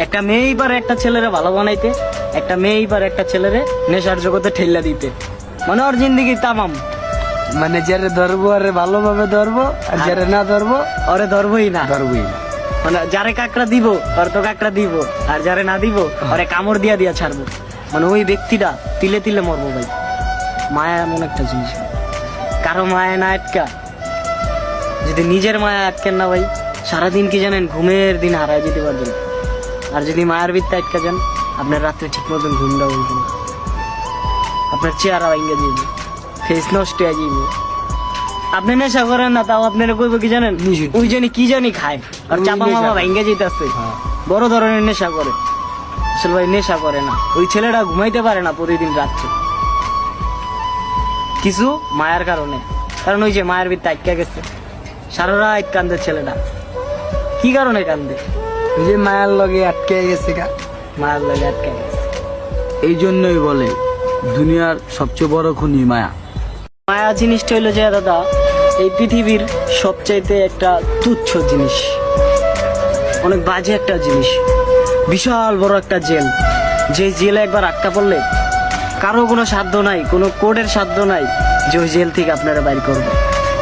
একটা মেয়েই পারে একটা ছেলেরে ভালো বানাইতে, একটা মেয়েই পারে একটা ছেলেরে নেশার জগতে ঠেল্লা দিতে। মানে ওর জিন্দগি তামাম। মানে যারে ধরবো আরে ভালোভাবে ধরবো, আর যারে না ধরবো ওরে ধরবই না। ধরবোই না। মানে যারে কাকড়া দিব ওর তো কাকড়া দিব, আর যারে না দিব ওরে কামড় দিয়া দিয়া ছাড়বো। মানে ওই ব্যক্তিটা তিলে তিলে মরবো ভাই। মায়া এমন একটা জিনিস, কারো মায়া না আটকা, যদি নিজের মায়া আটকেন না ভাই, সারাদিন কি জানেন ঘুমের দিন হারায় যেতে পারবেন। আর যদি মায়ের বৃত্তে আটকা যান, আপনার রাত্রে ঠিক মতন ঘুমটা হইব না, আপনার চেহারা ভেঙে যাবে, ফেস নষ্ট হয়ে যাবে। আপনি নেশা করেন না, তাও আপনারা কইব কি জানেন, নিষিদ্ধ। ওই জানি কি জানি খায় আর ওই চাপা নেশা মামা করে। ভেঙে যেতেছে, হ্যাঁ। বড় ধরনের নেশা করে। আসলে ভাই নেশা করে না, ওই ছেলেটা ঘুমাইতে পারে না প্রতিদিন রাত্রে, কিছু মায়ের কারণে। কারণ ওই যে মায়ের ভিতরে আটকা গেছে, সারা রাত কান্দে ছেলেটা। কি কারণে কান্দে? ওই যে মায়ার লগে আটকে গেছে গা। মায়ের লাগে আটকা গেছে। এই জন্যই বলে দুনিয়ার সবচেয়ে বড় খুনি মায়া। মায়া জিনিসটা হইলো যে দাদা, এই পৃথিবীর সবচাইতে একটা তুচ্ছ জিনিস, অনেক বাজে একটা জিনিস, বিশাল বড় একটা জেল। যে জেলে একবার আটকা পড়লে কারো কোনো সাধ্য নাই, কোনো কোর্টের সাধ্য নাই যে ওই জেল থেকে আপনারা বাইর করবে।